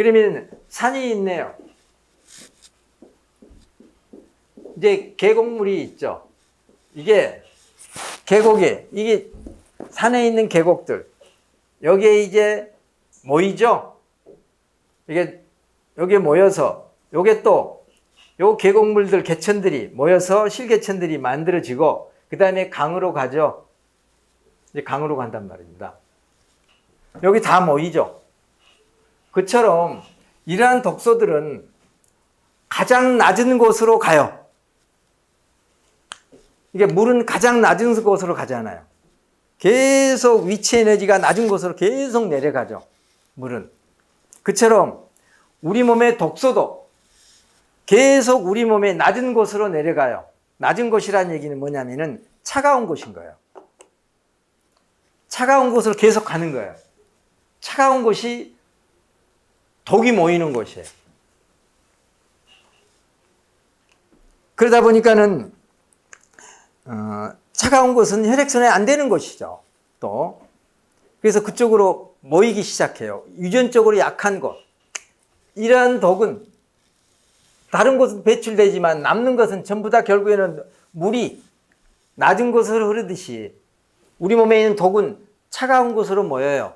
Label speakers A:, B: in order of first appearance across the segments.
A: 그러면 산이 있네요. 이제 계곡물이 있죠. 이게 계곡에, 이게 산에 있는 계곡들. 여기에 이제 모이죠. 이게 여기에 모여서 요게 또 요 계곡물들 개천들이 모여서 실개천들이 만들어지고 그 다음에 강으로 가죠. 이제 강으로 간단 말입니다. 여기 다 모이죠. 그처럼 이러한 독소들은 가장 낮은 곳으로 가요. 이게 물은 가장 낮은 곳으로 가잖아요. 계속 위치 에너지가 낮은 곳으로 계속 내려가죠. 물은. 그처럼 우리 몸의 독소도 계속 우리 몸의 낮은 곳으로 내려가요. 낮은 곳이라는 얘기는 뭐냐면은 차가운 곳인 거예요. 차가운 곳으로 계속 가는 거예요. 차가운 곳이 독이 모이는 곳이에요. 그러다 보니까는 차가운 곳은 혈액순환이 안 되는 곳이죠. 또 그래서 그쪽으로 모이기 시작해요. 유전적으로 약한 곳. 이러한 독은 다른 곳은 배출되지만 남는 것은 전부 다 결국에는 물이 낮은 곳으로 흐르듯이 우리 몸에 있는 독은 차가운 곳으로 모여요.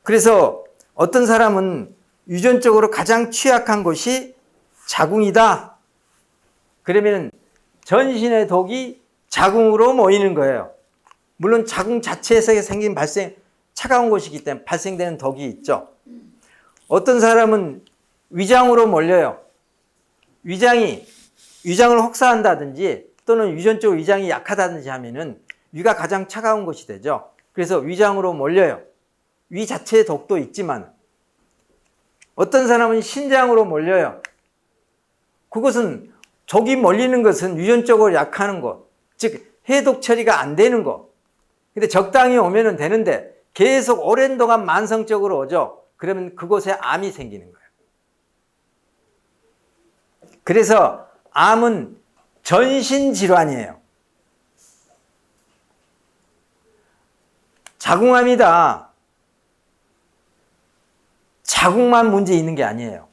A: 그래서 어떤 사람은 유전적으로 가장 취약한 곳이 자궁이다. 그러면 전신의 독이 자궁으로 모이는 거예요. 물론 자궁 자체에서 생긴 차가운 곳이기 때문에 발생되는 독이 있죠. 어떤 사람은 위장으로 몰려요. 위장을 혹사한다든지 또는 유전적으로 위장이 약하다든지 하면은 위가 가장 차가운 곳이 되죠. 그래서 위장으로 몰려요. 위 자체의 독도 있지만 어떤 사람은 신장으로 몰려요. 그것은 독이 몰리는 것은 유전적으로 약한 곳, 즉 해독 처리가 안 되는 곳. 근데 적당히 오면은 되는데 계속 오랜 동안 만성적으로 오죠. 그러면 그곳에 암이 생기는 거예요. 그래서 암은 전신 질환이에요. 자궁암이다. 자궁만 문제 있는 게 아니에요.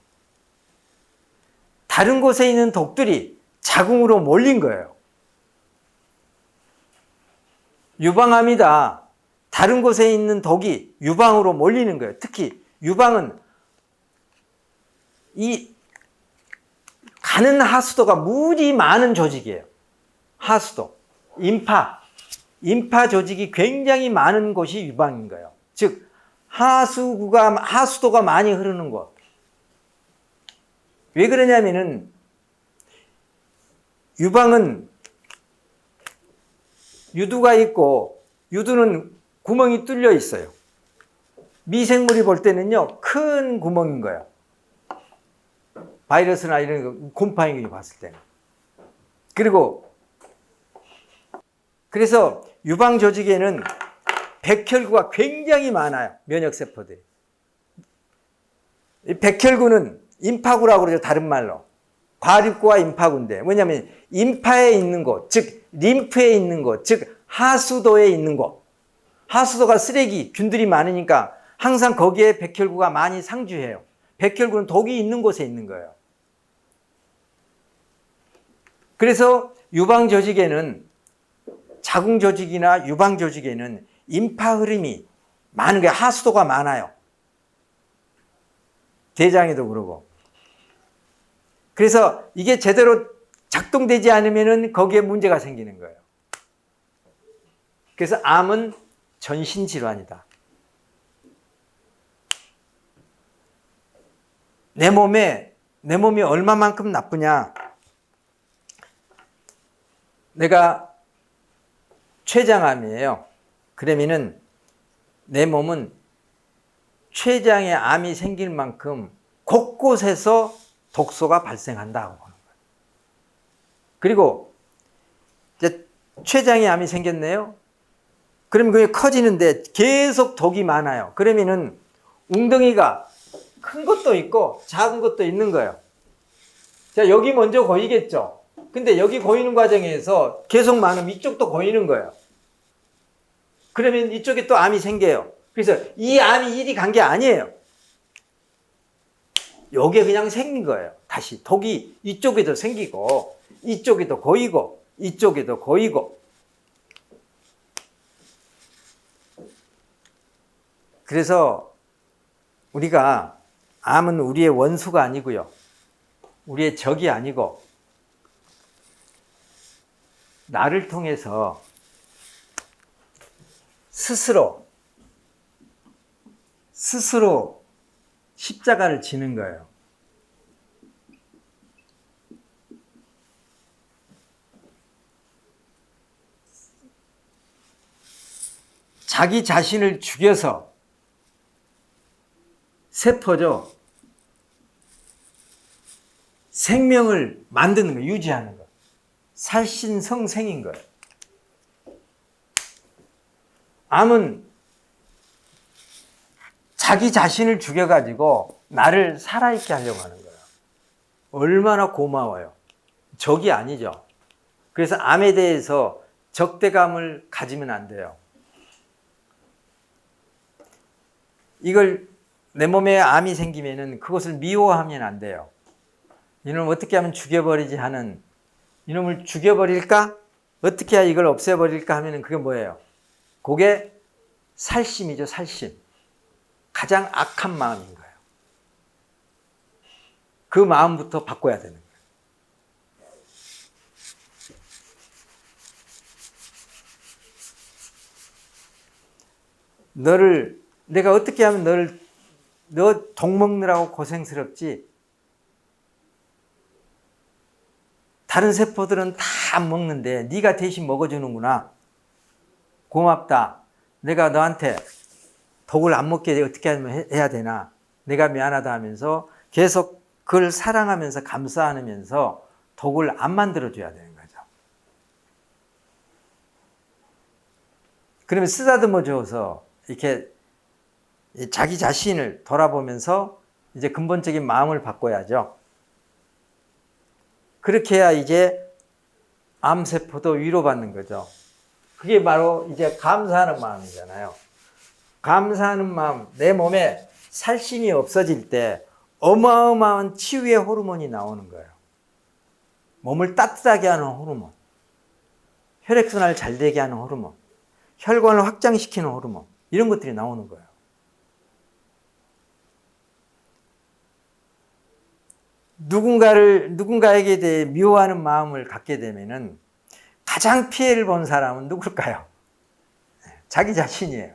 A: 다른 곳에 있는 독들이 자궁으로 몰린 거예요. 유방암이다. 다른 곳에 있는 독이 유방으로 몰리는 거예요. 특히 유방은 이 가는 하수도가 무지 많은 조직이에요. 하수도, 인파 조직이 굉장히 많은 곳이 유방인 거예요. 즉 하수도가 많이 흐르는 곳. 왜 그러냐면은 유방은 유두가 있고 유두는 구멍이 뚫려 있어요. 미생물이 볼 때는요 큰 구멍인 거예요. 바이러스나 이런 곰팡이 봤을 때는. 그래서 유방 조직에는 백혈구가 굉장히 많아요. 면역세포들이. 이 백혈구는 임파구라고 그러죠. 다른 말로. 과립구와 임파구인데 뭐냐면 임파에 있는 곳, 즉 림프에 있는 곳, 즉 하수도에 있는 곳. 하수도가 쓰레기, 균들이 많으니까 항상 거기에 백혈구가 많이 상주해요. 백혈구는 독이 있는 곳에 있는 거예요. 그래서 유방 조직에는 자궁 조직이나 유방 조직에는 임파 흐름이 많은 게 하수도가 많아요. 대장에도 그러고. 그래서 이게 제대로 작동되지 않으면 거기에 문제가 생기는 거예요. 그래서 암은 전신 질환이다. 내 몸이 얼마만큼 나쁘냐? 내가 췌장암이에요. 그러면은 내 몸은 췌장에 암이 생길 만큼 곳곳에서 독소가 발생한다고 보는 거예요. 그리고 이제 췌장에 암이 생겼네요. 그러면 그게 커지는데 계속 독이 많아요. 그러면은 웅덩이가 큰 것도 있고 작은 것도 있는 거예요. 자, 여기 먼저 고이겠죠. 근데 여기 고이는 과정에서 계속 많으면 이쪽도 고이는 거예요. 그러면 이쪽에 또 암이 생겨요. 그래서 이 암이 일이 간 게 아니에요. 요게 그냥 생긴 거예요. 다시 독이 이쪽에도 생기고 이쪽에도 고이고 이쪽에도 고이고. 그래서 우리가 암은 우리의 원수가 아니고요. 우리의 적이 아니고 나를 통해서 스스로 십자가를 지는 거예요. 자기 자신을 죽여서 세포죠. 생명을 만드는 거, 유지하는 거. 살신성생인 거예요. 암은 자기 자신을 죽여가지고 나를 살아있게 하려고 하는 거예요. 얼마나 고마워요. 적이 아니죠. 그래서 암에 대해서 적대감을 가지면 안 돼요. 이걸 내 몸에 암이 생기면은 그것을 미워하면 안 돼요. 이놈을 어떻게 하면 죽여버리지 하는, 이놈을 죽여버릴까? 어떻게 해야 이걸 없애버릴까 하면은 그게 뭐예요? 그게 살심이죠, 살심. 가장 악한 마음인 거예요. 그 마음부터 바꿔야 되는 거예요. 내가 어떻게 하면 너 독 먹느라고 고생스럽지? 다른 세포들은 다 안 먹는데 네가 대신 먹어주는구나. 고맙다. 내가 너한테 독을 안 먹게 어떻게 하면 해야 되나. 내가 미안하다 하면서 계속 그걸 사랑하면서 감사하면서 독을 안 만들어줘야 되는 거죠. 그러면 쓰다듬어 줘서 이렇게 자기 자신을 돌아보면서 이제 근본적인 마음을 바꿔야죠. 그렇게 해야 이제 암세포도 위로받는 거죠. 그게 바로 이제 감사하는 마음이잖아요. 감사하는 마음, 내 몸에 살심이 없어질 때 어마어마한 치유의 호르몬이 나오는 거예요. 몸을 따뜻하게 하는 호르몬, 혈액순환을 잘 되게 하는 호르몬, 혈관을 확장시키는 호르몬, 이런 것들이 나오는 거예요. 누군가에게 대해 미워하는 마음을 갖게 되면은 가장 피해를 본 사람은 누굴까요? 자기 자신이에요.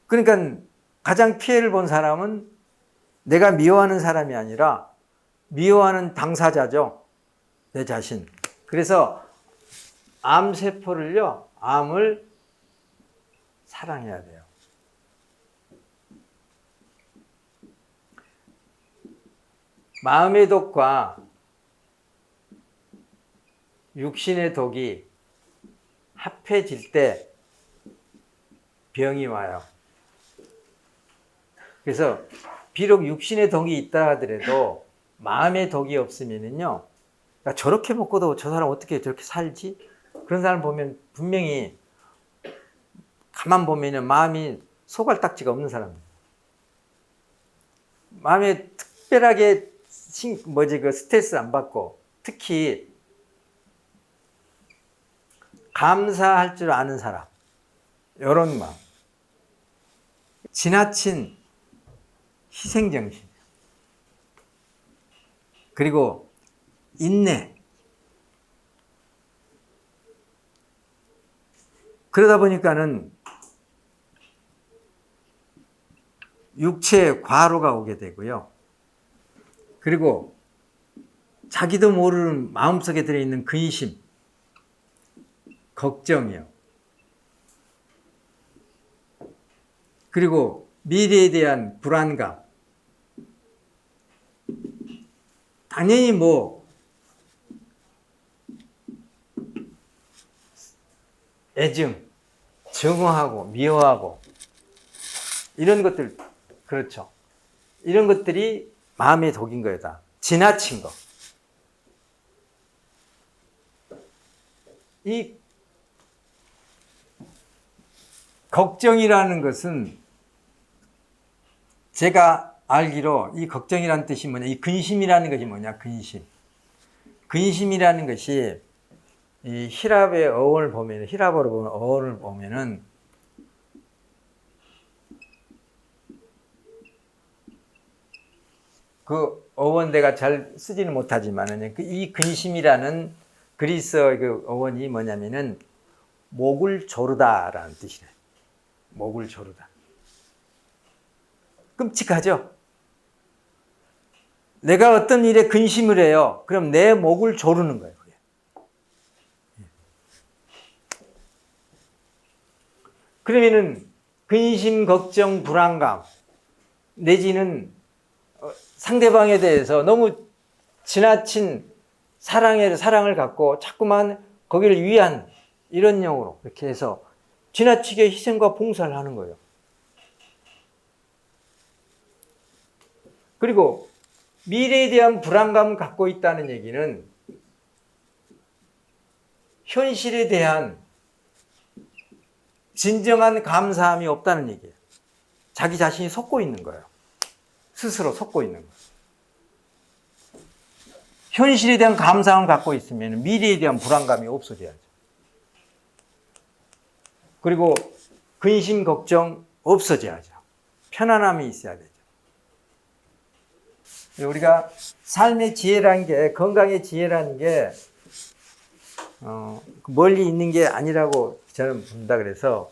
A: 그러니까 가장 피해를 본 사람은 내가 미워하는 사람이 아니라 미워하는 당사자죠. 내 자신. 그래서 암세포를요, 암을 사랑해야 돼요. 마음의 독과 육신의 독이 합해질 때 병이 와요. 그래서 비록 육신의 독이 있다 하더라도 마음의 독이 없으면은요, 야, 저렇게 먹고도 저 사람 어떻게 저렇게 살지? 그런 사람 보면 분명히 가만 보면은 마음이 소갈딱지가 없는 사람입니다. 마음에 특별하게 그 스트레스 안 받고 특히 감사할 줄 아는 사람, 이런 마음, 지나친 희생정신, 그리고 인내. 그러다 보니까는 육체에 과로가 오게 되고요. 그리고 자기도 모르는 마음속에 들어있는 근심, 걱정이요. 그리고 미래에 대한 불안감. 당연히 애증, 증오하고 미워하고 이런 것들, 그렇죠. 이런 것들이 마음의 독인 거다. 지나친 거. 이 걱정이라는 것은 제가 알기로 이 걱정이라는 뜻이 뭐냐, 이 근심이라는 것이 뭐냐, 근심. 근심이라는 것이 이 히랍의 어원을 보면, 히랍어로 보면 어원을 보면은 그 어원 내가 잘 쓰지는 못하지만은 이 근심이라는 그리스어 그 어원이 뭐냐면은 목을 조르다라는 뜻이래. 목을 조르다. 끔찍하죠? 내가 어떤 일에 근심을 해요. 그럼 내 목을 조르는 거예요. 그러면은 근심, 걱정, 불안감 내지는 상대방에 대해서 너무 지나친 사랑을 갖고 자꾸만 거기를 위한 이런 용어로 이렇게 해서 지나치게 희생과 봉사를 하는 거예요. 그리고 미래에 대한 불안감을 갖고 있다는 얘기는 현실에 대한 진정한 감사함이 없다는 얘기예요. 자기 자신이 속고 있는 거예요. 스스로 속고 있는 거예요. 현실에 대한 감사함을 갖고 있으면 미래에 대한 불안감이 없어져야죠. 그리고 근심, 걱정 없어져야죠. 편안함이 있어야 되죠. 우리가 삶의 지혜라는 게, 건강의 지혜라는 게 멀리 있는 게 아니라고 저는 본다 그래서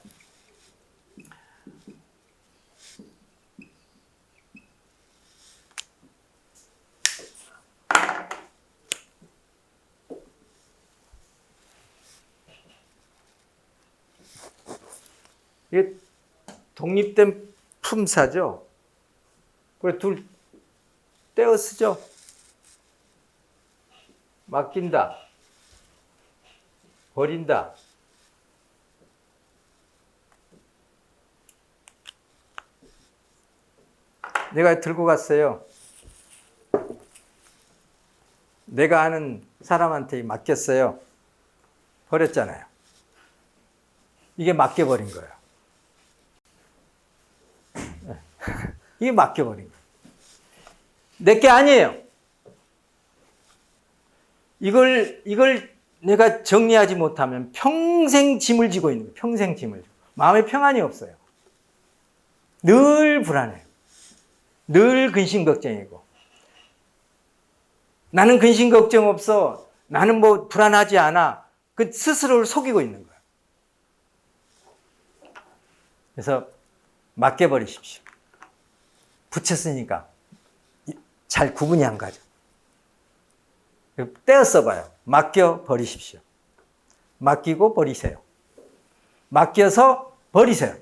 A: 이게 독립된 품사죠. 그래 둘 떼어 쓰죠. 맡긴다, 버린다. 내가 들고 갔어요. 내가 아는 사람한테 맡겼어요. 버렸잖아요. 이게 맡겨버린 거예요. 이게 맡겨버린 거예요. 내게 아니에요. 이걸 내가 정리하지 못하면 평생 짐을 지고 있는 거예요. 평생 짐을 지고. 마음에 평안이 없어요. 늘 불안해요. 늘 근심 걱정이고. 나는 근심 걱정 없어. 나는 뭐 불안하지 않아. 그 스스로를 속이고 있는 거예요. 그래서 맡겨버리십시오. 붙였으니까 잘 구분이 안 가죠. 떼어 써봐요. 맡겨버리십시오. 맡기고 버리세요. 맡겨서 버리세요.